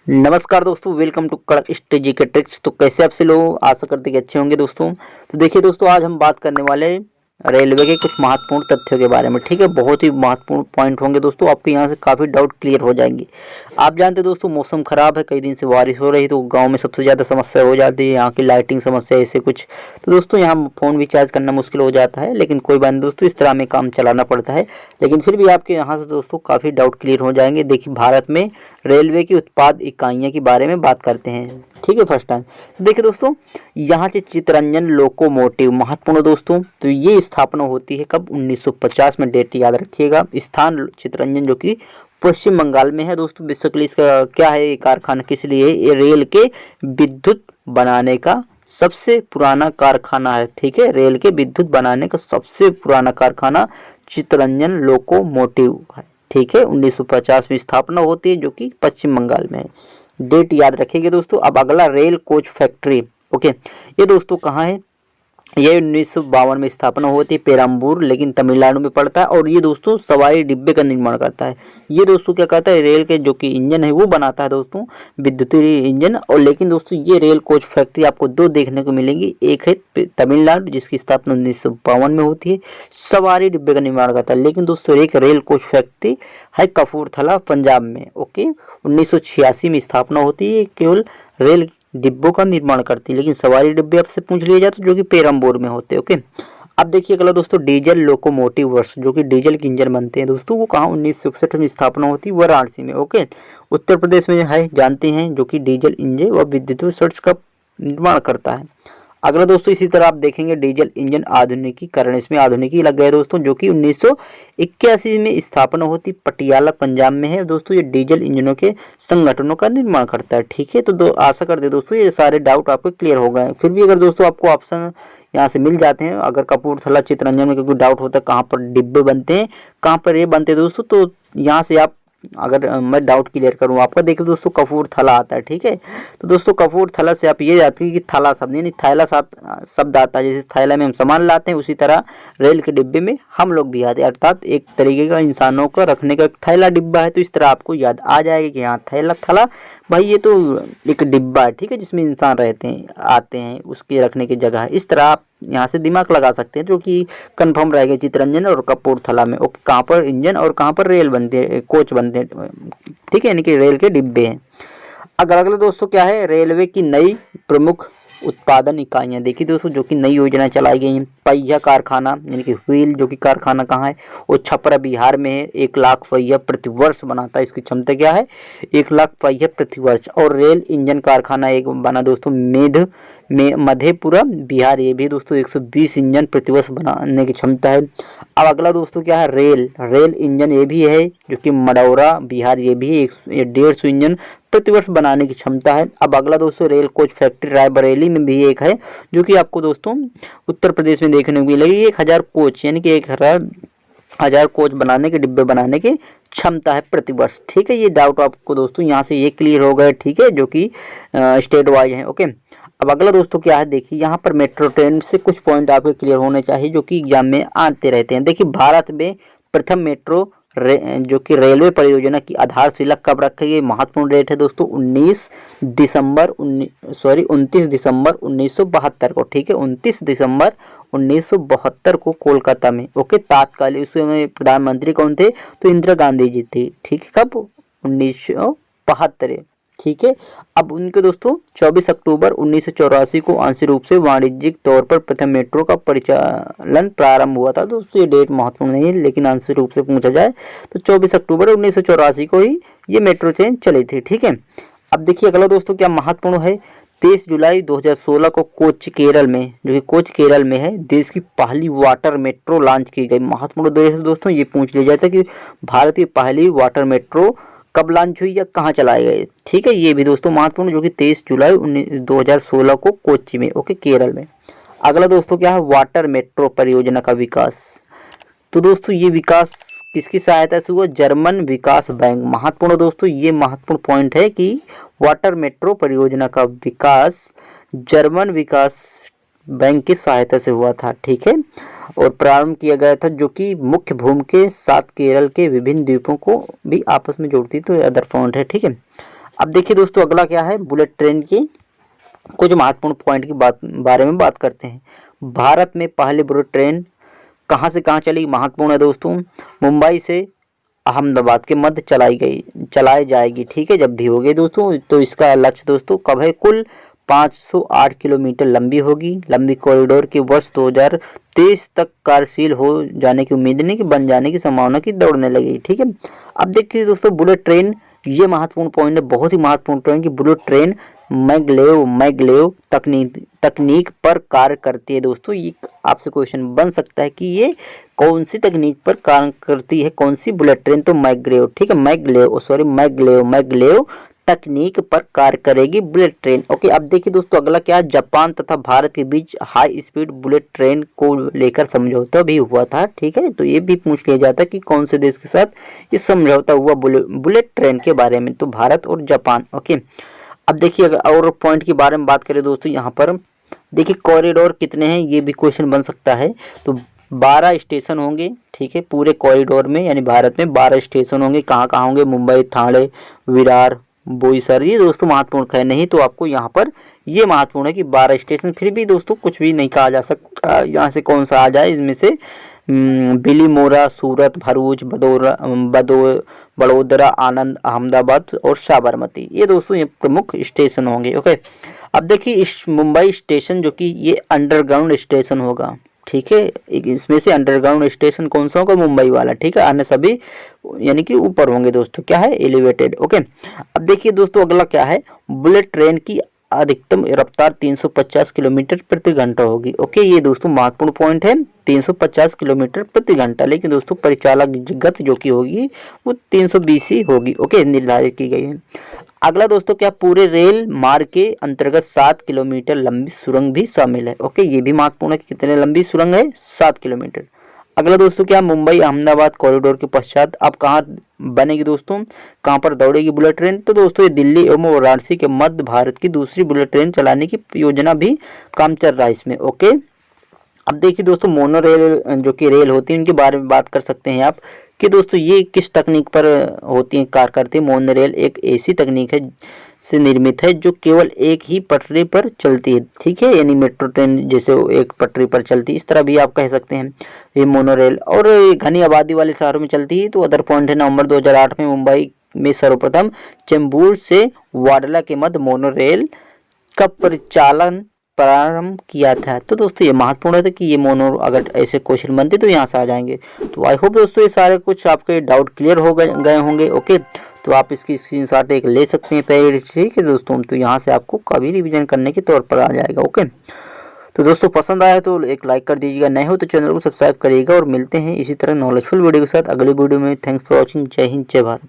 नमस्कार दोस्तों, welcome to कड़क स्ट्रेटेजी के ट्रिक्स। तो कैसे आप से लोग, आशा करते कि अच्छे होंगे दोस्तों। तो देखिए दोस्तों, आज हम बात करने वाले हैं रेलवे के कुछ महत्वपूर्ण तथ्यों के बारे में। ठीक है, बहुत ही महत्वपूर्ण पॉइंट होंगे दोस्तों, आपके यहाँ से काफ़ी डाउट क्लियर हो जाएंगे। आप जानते हैं दोस्तों, मौसम खराब है, कई दिन से बारिश हो रही है, तो गांव में सबसे ज़्यादा समस्या हो जाती है यहाँ की लाइटिंग समस्या ऐसे कुछ। तो दोस्तों यहाँ फ़ोन भी चार्ज करना मुश्किल हो जाता है, लेकिन कोई बात नहीं दोस्तों, इस तरह में काम चलाना पड़ता है। लेकिन फिर भी आपके यहाँ से दोस्तों काफ़ी डाउट क्लियर हो जाएंगे। देखिए, भारत में रेलवे की उत्पाद इकाइयाँ के बारे में बात करते हैं। ठीक है, फर्स्ट टाइम देखिए दोस्तों, यहाँ से चितरंजन लोकोमोटिव महत्वपूर्ण दोस्तों। तो ये स्थापना होती है कब? 1950 में। डेट याद रखिएगा। स्थान चितरंजन, जो कि पश्चिम बंगाल में है दोस्तों। बेसिकली इसका क्या है, ये कारखाना किस लिए है? ये रेल के विद्युत बनाने का सबसे पुराना कारखाना है। ठीक है, रेल के विद्युत बनाने का सबसे पुराना कारखाना चितरंजन लोकोमोटिव है। ठीक है, 1950 में स्थापना होती है, जो कि पश्चिम बंगाल में है। डेट याद रखिएगा दोस्तों। अब अगला, रेल कोच फैक्ट्री। ओके, ये दोस्तों कहाँ है? ये 1952 में स्थापना होती है, पेराम्बूर, लेकिन तमिलनाडु में पड़ता है। और ये दोस्तों सवारी डिब्बे का निर्माण करता है। ये दोस्तों क्या कहता है, रेल के जो कि इंजन है वो बनाता है दोस्तों, विद्युतीय इंजन। और लेकिन दोस्तों ये रेल कोच फैक्ट्री आपको दो देखने को मिलेंगी। एक है तमिलनाडु, जिसकी स्थापना 1952 में होती है, सवारी डिब्बे का निर्माण करता है। लेकिन दोस्तों एक रेल कोच फैक्ट्री है कपूरथला, पंजाब में। ओके, 1986 में स्थापना होती है, केवल रेल डिब्बों का निर्माण करती है। लेकिन सवारी डिब्बे आपसे पूछ लिया जाए तो जो कि पेरम्बोर में होते हैं। ओके, अब देखिए अगला दोस्तों, डीजल लोकोमोटिव वर्क्स, जो कि डीजल के इंजन बनते हैं दोस्तों, वो कहाँ? 1961 में स्थापना होती है, वाराणसी में। ओके, उत्तर प्रदेश में है, जानते हैं, जो कि डीजल इंजन व विद्युत सर्ट्स का निर्माण करता है। अगला दोस्तों, इसी तरह आप देखेंगे डीजल इंजन आधुनिकीकरण, इसमें आधुनिकी लग गए दोस्तों, जो कि 1981 में स्थापना होती, पटियाला पंजाब में है दोस्तों। ये डीजल इंजनों के संगठनों का निर्माण करता है। ठीक है, तो आशा करते दोस्तों ये सारे डाउट आपको क्लियर हो गए। फिर भी अगर दोस्तों आपको ऑप्शन यहाँ से मिल जाते हैं, अगर कपूरथला चितरंजन में कोई डाउट होता है कहाँ पर डिब्बे बनते हैं, कहाँ पर ये बनते हैं दोस्तों, तो यहाँ से आप, अगर मैं डाउट क्लियर करूँ आपका, देखिए दोस्तों कपूरथला आता है। ठीक है, तो दोस्तों कपूरथला से आप ये जानते हैं कि थैला शब्द, यानी थैला शब्द आता है। जैसे थैला में हम सामान लाते हैं, उसी तरह रेल के डिब्बे में हम लोग भी आते हैं, अर्थात एक तरीके का इंसानों का रखने का थैला डिब्बा है। तो इस तरह आपको याद आ जाएगा कि हाँ थैला थैला भाई, ये तो एक डिब्बा है। ठीक है, जिसमें इंसान रहते हैं, आते हैं, उसके रखने की जगह है। इस तरह आप यहाँ से दिमाग लगा सकते हैं, जो कि कंफर्म रहेगा चितरंजन और कपूरथला में। ओके, कहाँ पर इंजन और कहाँ पर रेल बनते हैं, कोच बनते हैं। ठीक है, यानी कि रेल के डिब्बे हैं। अगर अगले दोस्तों क्या है, रेलवे की नई प्रमुख उत्पादन इकाइयाँ। देखिए दोस्तों, जो कि नई योजना चलाई गई हैं। पहिया कारखाना, यानी कि व्हील, जो कि कारखाना कहाँ है? वो छपरा बिहार में है। 1 लाख पहिया प्रति वर्ष बनाता है। इसकी क्षमता क्या है? 1 लाख पहिया प्रति वर्ष। और रेल इंजन कारखाना एक बना दोस्तों मेध में, मधेपुरा बिहार। ये भी दोस्तों 120 इंजन प्रतिवर्ष बनाने की क्षमता है। अब अगला दोस्तों क्या है, रेल इंजन, ये भी है, जो कि मडौरा बिहार। ये भी 150 इंजन प्रतिवर्ष बनाने की क्षमता है। अब अगला दोस्तों, रेल कोच फैक्ट्री रायबरेली में भी एक है, जो कि आपको दोस्तों उत्तर प्रदेश में देखने को मिलेगी। 1000 कोच, यानी कि 1000 कोच बनाने के, डिब्बे बनाने की क्षमता है प्रतिवर्ष। ठीक है, ये डाउट आपको दोस्तों यहाँ से ये क्लियर हो गए। ठीक है, जो कि स्टेट वाइज है। ओके, अब अगला दोस्तों क्या है, देखिए यहाँ पर मेट्रो ट्रेन से कुछ पॉइंट आपके क्लियर होने चाहिए, जो कि एग्जाम में आते रहते हैं। देखिए, भारत में प्रथम मेट्रो जो कि रेलवे परियोजना की आधारशिला कब रखी गई? महत्वपूर्ण डेट है दोस्तों, 29 दिसंबर 1972 को। ठीक है, 29 दिसंबर 1972 को कोलकाता में। ओके, तात्कालिक उस समय प्रधानमंत्री कौन थे? तो इंदिरा गांधी जी थे। ठीक है, कब? 1972। ठीक है, अब उनके दोस्तों 24 अक्टूबर 1984 को आंशिक रूप से वाणिज्यिक तौर पर प्रथम मेट्रो का परिचालन प्रारंभ हुआ था। दोस्तों ये डेट महत्वपूर्ण नहीं है, लेकिन आंशिक रूप से पूछा जाए तो 24 अक्टूबर 1984 को ही ये मेट्रो ट्रेन चली थी। ठीक है, अब देखिए अगला दोस्तों क्या महत्वपूर्ण है, 23 जुलाई 2016 को कोच्चि केरल में, जो कि कोच्चि केरल में है, देश की पहली वाटर मेट्रो लॉन्च की गई। महत्वपूर्ण देश दोस्तों, ये पूछ लिया जाता है कि भारत की पहली वाटर मेट्रो कब लॉन्च हुई या कहाँ चलाए गए। ठीक है, ये भी दोस्तों महत्वपूर्ण, जो कि 23 जुलाई 2016 को कोच्चि में, ओके, केरल में। अगला दोस्तों क्या है, वाटर मेट्रो परियोजना का विकास। तो दोस्तों ये विकास किसकी सहायता से हुआ? जर्मन विकास बैंक। महत्वपूर्ण दोस्तों, ये महत्वपूर्ण पॉइंट है कि वाटर मेट्रो परियोजना का विकास जर्मन विकास बैंक की सहायता से हुआ था। ठीक है, और प्रारंभ किया गया था, जो कि मुख्य भूमि के साथ केरल के विभिन्न द्वीपों को भी आपस में जोड़ती, तो अदर पॉइंट है। ठीक है, अब देखिए दोस्तों अगला क्या है, बुलेट ट्रेन की कुछ महत्वपूर्ण पॉइंट की बारे में बात करते हैं। भारत में पहली बुलेट ट्रेन कहाँ से कहाँ चली, महत्वपूर्ण है दोस्तों। मुंबई से अहमदाबाद के मध्य चलाई जाएगी, ठीक है, जब भी होगी दोस्तों। तो इसका लक्ष्य दोस्तों कब है, कुल 508 किलोमीटर लंबी होगी। लंबी कॉरिडोर की वर्ष 2023 तक कार्यशील हो जाने की उम्मीद नहीं कि बन जाने की संभावना की दौड़ने लगी, ठीक है। अब देखिए दोस्तों बुलेट ट्रेन, ये महत्वपूर्ण पॉइंट है, बहुत ही महत्वपूर्ण पॉइंट कि बुलेट ट्रेन मैगलेव तकनीक पर कार्य करती है दोस्तों। ये आपसे क्वेश्चन बन सकता है कि ये कौन सी तकनीक पर कार्य करती है, कौन सी बुलेट ट्रेन, तो मैगलेव, ठीक है, मैगलेव तकनीक पर कार्य करेगी बुलेट ट्रेन। ओके, अब देखिए दोस्तों अगला क्या है, जापान तथा भारत के बीच हाई स्पीड बुलेट ट्रेन को लेकर समझौता भी हुआ था, ठीक है। तो ये भी पूछ लिया जाता है कि कौन से देश के साथ ये समझौता हुआ बुलेट ट्रेन के बारे में, तो भारत और जापान। ओके, अब देखिए अगर और पॉइंट के बारे में बात करें दोस्तों, यहाँ पर देखिए कॉरिडोर कितने हैं, ये भी क्वेश्चन बन सकता है। तो 12 स्टेशन होंगे, ठीक है, पूरे कॉरिडोर में, यानी भारत में 12 स्टेशन होंगे। कहाँ कहाँ होंगे, मुंबई, ठाणे, विरार, बोईसर। ये दोस्तों महत्वपूर्ण है, नहीं तो आपको यहाँ पर ये महत्वपूर्ण है कि 12 स्टेशन। फिर भी दोस्तों कुछ भी नहीं कहा जा सकता यहाँ से कौन सा आ जाए, इसमें से बिलीमोरा, सूरत, भरूच, बड़ोदरा, आनंद, अहमदाबाद और साबरमती, ये दोस्तों ये प्रमुख स्टेशन होंगे। ओके, अब देखिए इस मुंबई स्टेशन जो कि ये अंडरग्राउंड स्टेशन होगा, ठीक है। इसमें से अंडरग्राउंड स्टेशन कौन सा होगा, मुंबई वाला, ठीक है। अन्य सभी यानी कि ऊपर होंगे दोस्तों, क्या है, एलिवेटेड। ओके, अब देखिए दोस्तों अगला क्या है, बुलेट ट्रेन की अधिकतम रफ्तार 350 किलोमीटर प्रति घंटा होगी। ओके, ये दोस्तों महत्वपूर्ण पॉइंट है, 350 किलोमीटर प्रति घंटा। लेकिन दोस्तों परिचालक गति जो कि होगी वो 320 ही होगी, ओके, निर्धारित की गई है। अगला दोस्तों क्या, पूरे रेल मार्ग के अंतर्गत 7 किलोमीटर लंबी सुरंग भी शामिल है। ओके, ये भी महत्वपूर्ण है कि कितने लंबी सुरंग है, 7 किलोमीटर। अगला दोस्तों क्या, मुंबई अहमदाबाद कॉरिडोर के पश्चात अब कहाँ बनेगी दोस्तों, कहाँ पर दौड़ेगी बुलेट ट्रेन, तो दोस्तों ये दिल्ली एवं वाराणसी के मध्य भारत की दूसरी बुलेट ट्रेन चलाने की योजना भी काम चल रहा है इसमें। ओके, अब देखिए दोस्तों मोनो रेल जो कि रेल होती है उनके बारे में बात कर सकते हैं आप कि दोस्तों ये किस तकनीक पर होती है, कार्य करती है। मोनो रेल एक ऐसी तकनीक है से निर्मित है जो केवल एक ही पटरी पर चलती है, ठीक है, यानी मेट्रो ट्रेन जैसे एक पटरी पर चलती है, इस तरह भी आप कह सकते हैं ये मोनो रेल, और घनी आबादी वाले शहरों में चलती है। तो अदर पॉइंट है, नवंबर 2008 में मुंबई में सर्वप्रथम चेंबूर से वाडला के मध्य मोनो रेल का परिचालन प्रारंभ किया था। तो दोस्तों ये महत्वपूर्ण है कि ये मोनो, अगर ऐसे क्वेश्चन बनते तो यहाँ से आ जाएंगे। तो आई होप दोस्तों ये सारे कुछ आपके डाउट क्लियर हो गए होंगे। ओके, तो आप इसकी स्क्रीनशॉट एक ले सकते हैं पहले, ठीक है दोस्तों। तो यहाँ से आपको कभी रिवीजन करने के तौर पर आ जाएगा। ओके, तो दोस्तों पसंद आया तो एक लाइक कर दीजिएगा, नए हो तो चैनल को सब्सक्राइब करिएगा, और मिलते हैं इसी तरह नॉलेजफुल वीडियो के साथ अगले वीडियो में। थैंक्स फॉर वॉचिंग, जय हिंद, जय भारत।